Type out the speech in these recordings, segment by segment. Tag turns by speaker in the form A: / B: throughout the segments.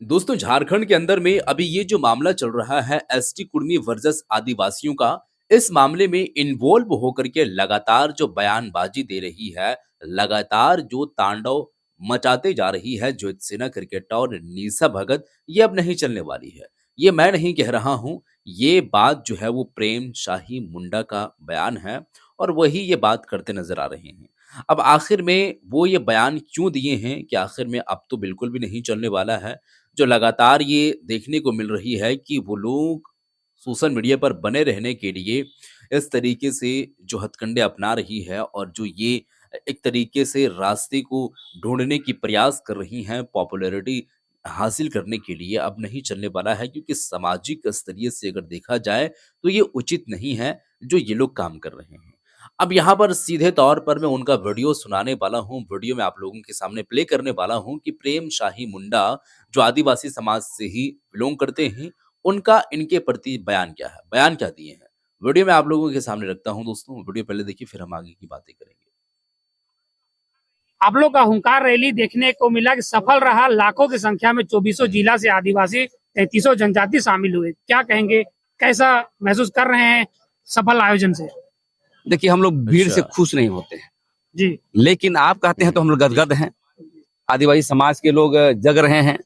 A: दोस्तों झारखंड के अंदर में अभी ये जो मामला चल रहा है एसटी कुर्मी वर्सेस आदिवासियों का। इस मामले में इन्वॉल्व होकर के लगातार जो बयानबाजी दे रही है, लगातार जो तांडव मचाते जा रही है ज्योति सिन्हा क्रिकेटर और निशा भगत, ये अब नहीं चलने वाली है। ये मैं नहीं कह रहा हूँ, ये बात जो है वो प्रेम शाही मुंडा का बयान है और वही ये बात करते नजर आ रहे हैं। अब आखिर में वो ये बयान क्यों दिए हैं कि आखिर में अब तो बिल्कुल भी नहीं चलने वाला है। जो लगातार ये देखने को मिल रही है कि वो लोग सोशल मीडिया पर बने रहने के लिए इस तरीके से जो हथकंडे अपना रही है और जो ये एक तरीके से रास्ते को ढूंढने की प्रयास कर रही हैं पॉपुलैरिटी हासिल करने के लिए, अब नहीं चलने वाला है क्योंकि सामाजिक स्तरीय से अगर देखा जाए तो ये उचित नहीं है जो ये लोग काम कर रहे हैं। अब यहाँ पर सीधे तौर पर मैं उनका वीडियो सुनाने वाला हूँ, वीडियो में आप लोगों के सामने प्ले करने वाला हूँ कि प्रेम शाही मुंडा जो आदिवासी समाज से ही बिलोंग करते हैं, उनका इनके प्रति बयान क्या है, बयान क्या दिए हैं। वीडियो में आप लोगों के सामने रखता हूँ दोस्तों, वीडियो पहले देखिए फिर हम आगे की बातें करेंगे।
B: आप लोग का हुंकार रैली देखने को मिला कि सफल रहा। लाखों की संख्या में 2400 जिला से आदिवासी 3300 जनजाति शामिल हुए। क्या कहेंगे, कैसा महसूस कर रहे हैं सफल आयोजन से?
C: देखिए, हम लोग भीड़ से
A: अच्छा।
C: खुश नहीं होते हैं,
B: जी
C: लेकिन आप कहते हैं तो हम लोग गदगद हैं। आदिवासी समाज के लोग जग रहे हैं,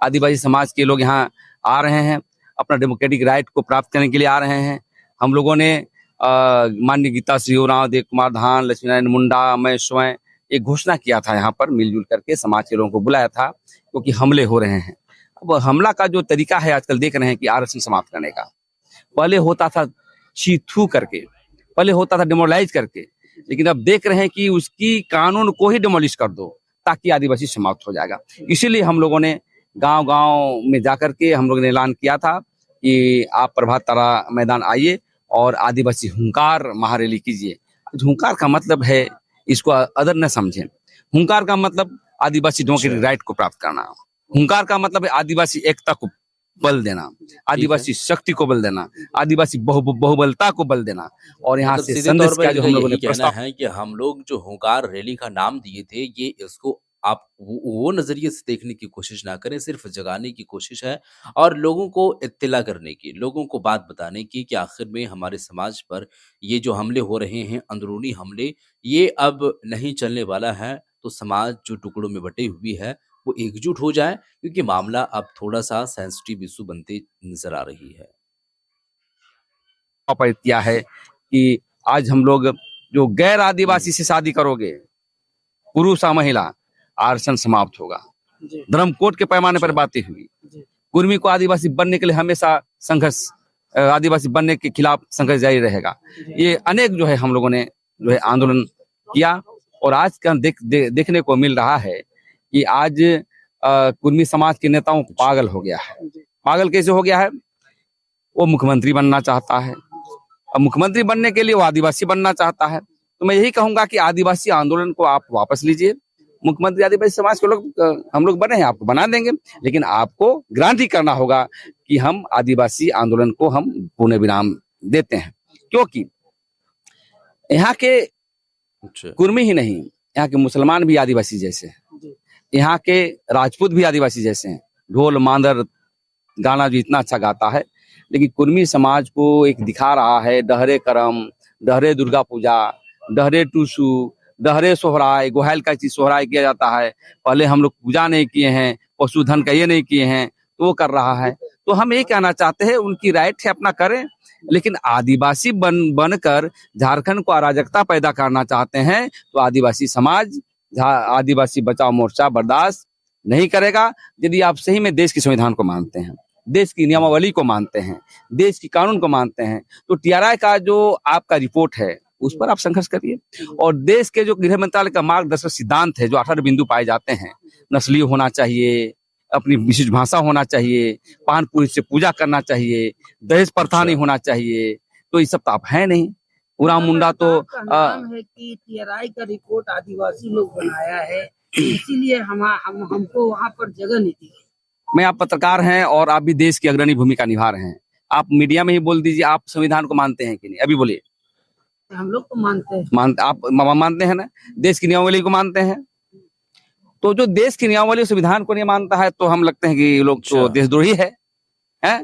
C: आदिवासी समाज के लोग यहाँ आ रहे हैं, अपना डेमोक्रेटिक राइट को प्राप्त करने के लिए आ रहे हैं। हम लोगों ने माननीय गीता सिंह, देव कुमार धान, लक्ष्मीनारायण मुंडा, मैं स्वयं एक घोषणा किया था, यहाँ पर मिलजुल करके समाज के लोगों को बुलाया था, क्योंकि हमले हो रहे हैं। अब हमला का जो तरीका है आजकल देख रहे हैं कि आरक्षण समाप्त करने का, पहले होता था छीथू करके, पहले होता था डिमोलाइज करके, लेकिन अब देख रहे हैं कि उसकी कानून को ही डिमोलिश कर दो ताकि आदिवासी समाप्त हो जाएगा। इसीलिए हम लोगों ने गांव-गांव में जाकर के हम लोगों ने ऐलान किया था कि आप प्रभात तारा मैदान आइए और आदिवासी हुंकार महारैली कीजिए। हुंकार का मतलब है, इसको अदर न समझें, हुंकार का मतलब आदिवासी डेमोक्रेटिक राइट को प्राप्त करना। हुंकार का मतलब है आदिवासी एकता को बल देना, आदिवासी शक्ति को बल देना, आदिवासी बहुबलता को बल देना। और यहाँ
A: मतलब
C: से
A: सीधे
C: संदेश
A: तौर पर
C: क्या जो
A: इनका
C: हम लोगों ने
A: यही कहना
C: प्रस्ताव
A: है कि हम लोग जो होकार रैली का नाम दिए थे, ये इसको आप वो नज़रिए से देखने की कोशिश ना करें, सिर्फ़ जगाने की कोशिश है और लोगों को इत्तिला करने की, लोगों को बात बताने की कि आखिर में हमारे समाज पर ये जो हमले हो रहे हैं, अंदरूनी हमले, ये अब नहीं चलने वाला है। तो समाज जो टुकड़ों में बटी हुई है, वो एकजुट हो जाए क्योंकि मामला अब थोड़ा-सा सेंसिटिव इश्यू बनते नज़र आ रही है।
C: पारित किया है कि आज हम लोग जो गैर आदिवासी से शादी करोगे, पुरुष या महिला, आरक्षण समाप्त होगा।
B: जी
C: धर्म कोड के पैमाने पर
A: अच्छा।
C: बातें हुई।
B: जी
C: कुर्मी को आदिवासी बनने के लिए हमेशा संघर्ष, आदिवासी बनने के खिलाफ संघर्ष जारी रहेगा। ये अनेक जो है हम लोगों ने जो है आंदोलन किया और आज का देखने को मिल रहा है कि आज कुर्मी समाज के नेताओं को पागल हो गया है। पागल कैसे हो गया है? वो मुख्यमंत्री बनना चाहता है, अब मुख्यमंत्री बनने के लिए वो आदिवासी बनना चाहता है। तो मैं यही कहूंगा कि आदिवासी आंदोलन को आप वापस लीजिए। मुख्यमंत्री आदिवासी समाज के लोग हम लोग बने हैं, आपको बना देंगे, लेकिन आपको गारंटी करना होगा कि हम आदिवासी आंदोलन को हम पूर्ण विराम देते हैं। क्योंकि यहाँ के
A: अच्छा।
C: कुर्मी ही नहीं, यहाँ के मुसलमान भी आदिवासी जैसे हैं,
B: जी
C: यहाँ के राजपूत भी आदिवासी जैसे हैं। ढोल मांदर गाना जो इतना अच्छा गाता है, लेकिन कुर्मी समाज को एक दिखा रहा है डहरे करम, डहरे दुर्गा पूजा, डहरे टूसू, डहरे सोहराय, गोहाल का चीज सोहराय किया जाता है। पहले हम लोग पूजा नहीं किए हैं, पशुधन का ये नहीं किए हैं, तो वो कर रहा है। तो हम ये कहना चाहते हैं, उनकी राइट है, अपना करें, लेकिन आदिवासी बनकर झारखंड को अराजकता पैदा करना चाहते हैं तो आदिवासी समाज, आदिवासी बचाओ मोर्चा बर्दाश्त नहीं करेगा। यदि आप सही में देश के संविधान को मानते हैं, देश की नियमावली को मानते हैं, देश की कानून को मानते हैं, तो टीआरआई का जो आपका रिपोर्ट है उस पर आप संघर्ष करिए। और देश के जो गृह मंत्रालय का मार्गदर्शक सिद्धांत है, जो 18 बिंदु पाए जाते हैं, नस्लीय होना चाहिए, अपनी विशिष्ट भाषा होना चाहिए, पान पुरुष से पूजा करना चाहिए, दहेज प्रथा नहीं होना चाहिए, तो ये सब तो आप है नहीं। पूरा मुंडा तो
D: नाम है कि टीआरआई का रिपोर्ट आदिवासी लोग बनाया है, इसीलिए हमको वहाँ पर जगह नहीं दी।
C: मैं, आप पत्रकार हैं और आप भी देश की अग्रणी भूमिका निभा रहे हैं, आप मीडिया में ही बोल दीजिए, आप संविधान को मानते हैं कि नहीं? अभी बोलिए।
D: हम लोग तो मानते हैं।
C: आप मानते हैं ना, देश की नियमावली को मानते हैं। तो जो देश के नियमावली संविधान को नहीं मानता है तो हम लगते हैं कि ये लोग तो
A: अच्छा।
C: देशद्रोही है, हैं?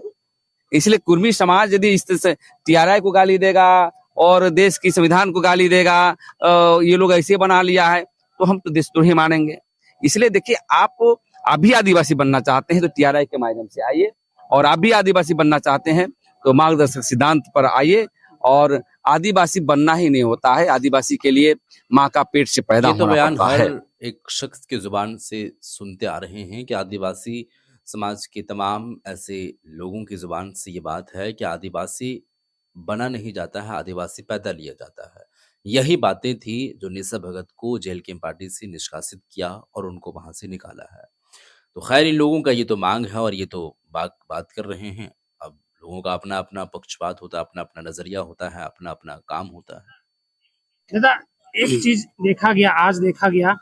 C: इसलिए कुर्मी समाज यदि इस तरह से टीआरआई को गाली देगा और देश की संविधान को गाली देगा, ये लोग ऐसे बना लिया है, तो हम तो देशद्रोही मानेंगे। इसलिए देखिए, आप भी आदिवासी बनना चाहते हैं तो टीआरआई के माध्यम से आइए, और आप भी आदिवासी बनना चाहते हैं तो मार्गदर्शक सिद्धांत पर आइए। और आदिवासी बनना ही नहीं होता है, आदिवासी के लिए माँ का पेट से पैदा
A: ये तो
C: होना
A: बयान
C: पड़ता
A: हर
C: है।
A: एक शख्स की जुबान से सुनते आ रहे हैं कि आदिवासी समाज के तमाम ऐसे लोगों की जुबान से ये बात है कि आदिवासी बना नहीं जाता है, आदिवासी पैदा लिया जाता है। यही बातें थी जो निशा भगत को जेल की पार्टी से निष्कासित किया और उनको वहां से निकाला है। तो खैर, इन लोगों का ये तो मांग है और ये तो बात बात कर रहे हैं। अब लोगों का अपना अपना पक्षपात होता है, अपना अपना नजरिया होता है, अपना अपना काम होता है।
B: दादा, एक चीज देखा गया, आज देखा गया,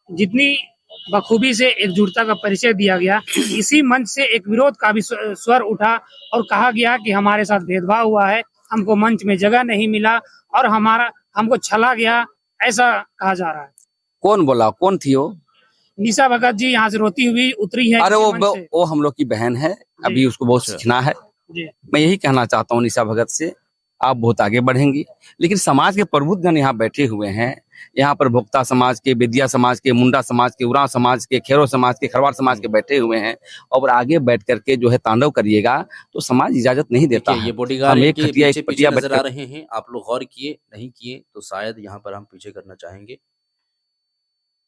B: जितनी बखूबी से एकजुटता का परिचय दिया गया, इसी मंच से एक विरोध का भी स्वर उठा और कहा गया कि हमारे साथ भेदभाव हुआ है, हमको मंच में जगह नहीं मिला और हमको छला गया, ऐसा कहा जा रहा है।
C: कौन बोला, कौन थी वो?
B: निशा भगत जी यहाँ से रोती हुई उतरी है
C: अरे
B: इसी मंच से।
C: वो हम लोग की बहन है, अभी उसको बहुत
A: अच्छा।
C: सीखना है।
B: जी,
C: मैं यही कहना चाहता हूँ निशा भगत से, आप बहुत आगे बढ़ेंगी। लेकिन समाज के प्रबुद्धगण यहाँ बैठे हुए हैं, यहाँ पर भोक्ता समाज के, बेदिया समाज के, मुंडा समाज के, उरांव समाज के, खेरो समाज के, खरवार समाज के बैठे हुए हैं, और आगे बैठ करके जो है तांडव करिएगा तो समाज इजाजत नहीं देता
A: देखिए, ये
C: है।
A: बॉडीगार्ड
C: हम एक
A: इनके
C: खटिया
A: पीछे
C: एक
A: पीछे
C: पटिया
A: नजर आ
C: बैठ
A: रहे हैं। आप लोग गौर किए, नहीं किए तो शायद यहाँ पर हम पीछे करना चाहेंगे।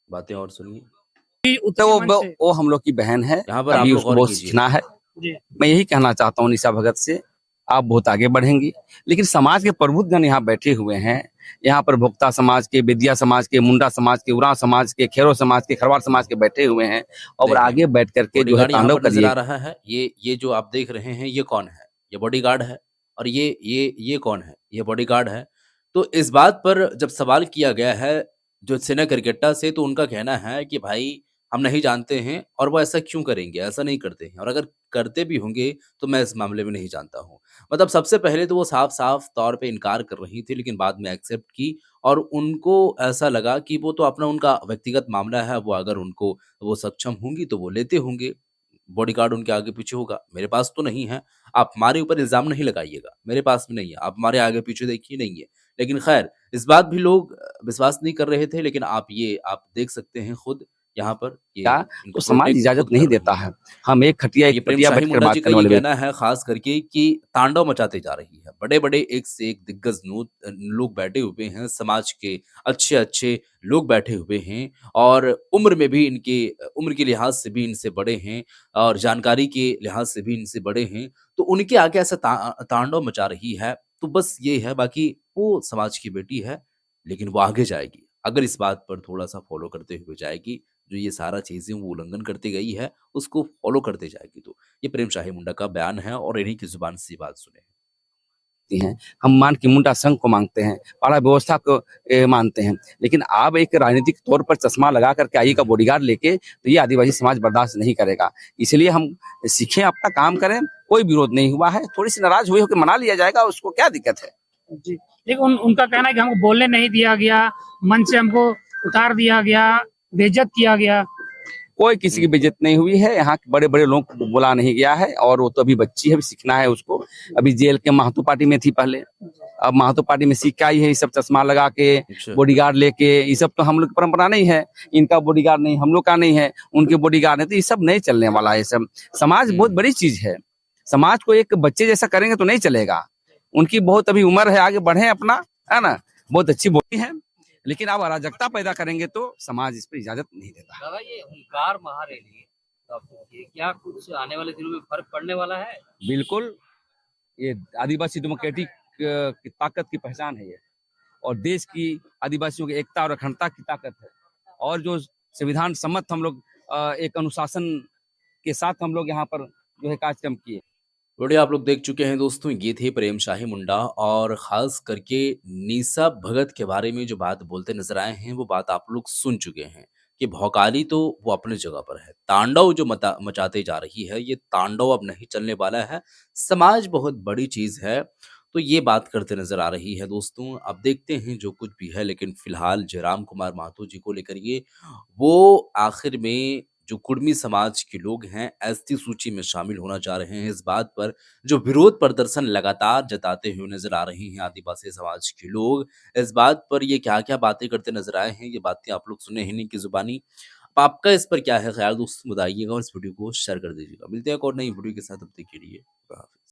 A: बातें और सुनिए।
B: उतरी मंच से।
C: वो हम लोग की बहन है,
A: यहाँ पर आप
C: अभी
A: लोग
C: उसको
A: गौर
C: बहुत
A: कीजिए।
C: सीखना है।
B: जी,
C: मैं यही कहना चाहता हूँ निशा भगत से, आप बहुत आगे बढ़ेंगी। लेकिन समाज के प्रबुद्धगण यहाँ बैठे हुए हैं, यहाँ पर भोक्ता समाज के, बेदिया समाज के, मुंडा समाज के, उरांव समाज के, खेरो समाज के, खरवार समाज के बैठे हुए हैं, और
A: देखें,
C: आगे बैठ करके जो है
A: बॉडीगार्ड यहाँ
C: तांडव
A: पर नजर
C: करिए।
A: आ रहा है। ये जो आप देख रहे हैं, ये कौन है? ये बॉडीगार्ड है। और ये कौन है? ये बॉडीगार्ड है। तो इस बात पर जब सवाल किया गया है जो सेना क्रिकेटा से, तो उनका कहना है कि भाई, हम नहीं जानते हैं और वो ऐसा क्यों करेंगे, ऐसा नहीं करते हैं, और अगर करते भी होंगे तो मैं इस मामले में नहीं जानता हूँ। मतलब सबसे पहले तो वो साफ-साफ तौर पे इनकार कर रही थी, लेकिन बाद में एक्सेप्ट की और उनको ऐसा लगा कि वो तो अपना उनका व्यक्तिगत मामला है, वो अगर उनको वो सक्षम होंगी तो वो लेते होंगे। बॉडीगार्ड उनके आगे-पीछे होगा। मेरे पास तो नहीं है, आप हमारे ऊपर इल्ज़ाम नहीं लगाइएगा, मेरे पास भी नहीं है, आप हमारे आगे-पीछे देखिए, नहीं है। लेकिन ख़ैर, इस बात भी लोग विश्वास नहीं कर रहे थे, लेकिन आप देख सकते हैं खुद यहाँ पर ये
C: क्या
A: इनको
C: तो समाज
A: प्रोटेक्ट
C: इजाजत
A: खुद
C: नहीं
A: कर रही
C: देता
A: है।
C: है। हम एक खटिया
A: ये
C: एक
A: प्रेम
C: पटिया
A: शाही
C: बैठकर
A: मुंडा
C: बात
A: जी का
C: करने
A: ये
C: वाले
A: कहना है खास करके कि तांडव मचाते जा रही है। बड़े-बड़े एक से एक दिग्गज लोग बैठे हुए हैं, समाज के अच्छे-अच्छे लोग बैठे हुए हैं और उम्र में भी उम्र के लिहाज से भी इनसे बड़े हैं और जानकारी के लिहाज से भी इनसे बड़े हैं। तो उनके आगे ऐसा तांडव मचा रही है, तो बस ये है, बाकी वो समाज की बेटी है, लेकिन वो आगे जाएगी। अगर इस बात पर थोड़ा-सा फ़ॉलो करते हुए जाएगी, जो ये सारा चीज़ें वो उल्लंघन करती गई है, उसको फ़ॉलो करते जाएगी तो। ये प्रेम शाही मुंडा का बयान है और इन्हीं की ज़ुबान से ये बात सुने।
C: हैं। हम मान की मुंडा संघ को मांगते हैं, पाड़ा व्यवस्था को मानते हैं, लेकिन आप एक राजनीतिक तौर पर चश्मा लगा करके आइएगा बॉडीगार्ड लेके, तो ये आदिवासी समाज बर्दाश्त नहीं करेगा। इसलिए हम सीखें, अपना काम करें, कोई विरोध नहीं हुआ है, थोड़ी सी नाराज हुई हो के मना लिया जाएगा, उसको क्या दिक्कत है।
B: जी। लेकिन उनका कहना है कि हमको बोलने नहीं दिया गया, मंच से हमको उतार दिया गया, बेइज्जत किया गया।
C: कोई किसी की बेइज्जत नहीं हुई है, यहाँ के बड़े बड़े लोगों को बुला नहीं गया है, और वो तो अभी बच्ची है, अभी सीखना है उसको। अभी जेल के महतो पार्टी में थी पहले, अब महतो पार्टी में सीख के आई है, ये सब चश्मा लगा के
A: अच्छा।
C: बॉडीगार्ड लेके, ये सब तो हम लोग की परंपरा नहीं है। इनका बॉडीगार्ड नहीं, हम लोग का नहीं है, उनके बॉडीगार्ड है, तो ये सब नहीं चलने वाला है। सब समाज बहुत बड़ी चीज है, समाज को एक बच्चे जैसा करेंगे तो नहीं चलेगा। उनकी बहुत अभी उम्र है, आगे बढ़े अपना, है ना, बहुत अच्छी बॉडी है, लेकिन आप अराजकता पैदा करेंगे तो समाज इस पर इजाजत नहीं देता।
E: दादा, ये हुंकार महारैली ये क्या कुछ आने वाले दिनों में फर्क पड़ने वाला है?
C: बिल्कुल, ये आदिवासी डेमोक्रेटिक की ताकत की पहचान है ये, और देश की आदिवासियों की एकता और अखंडता की ताकत है, और जो संविधान सम्मत हम लोग एक अनुशासन के साथ हम लोग यहाँ पर जो है कार्यक्रम किए।
A: वीडियो आप लोग देख चुके हैं दोस्तों, ये थे प्रेम शाही मुंडा और ख़ास करके निशा भगत के बारे में जो बात बोलते नज़र आए हैं, वो बात आप लोग सुन चुके हैं कि भौकाली तो वो अपनी जगह पर है। तांडव जो मचाते जा रही है, ये तांडव अब नहीं चलने वाला है। समाज बहुत बड़ी चीज़ है, तो तो ये बात करते नजर आ रही है दोस्तों। अब देखते हैं जो कुछ भी है, लेकिन फिलहाल जयराम कुमार महतो जी को लेकर ये वो आखिर में जो कुर्मी समाज के लोग हैं एसटी सूची में शामिल होना चाह रहे हैं, इस बात पर जो विरोध प्रदर्शन लगातार जताते हुए नजर आ रहे हैं आदिवासी समाज के लोग, इस बात पर ये क्या-क्या बातें करते नजर आए हैं, ये बातें आप लोग सुने हैं इन्हीं की ज़ुबानी। अब आपका इस पर क्या है ख़्याल दोस्तों बताइएगा और इस वीडियो को शेयर कर दीजिएगा। मिलते हैं एक और नई वीडियो के साथ, तब तक के लिए।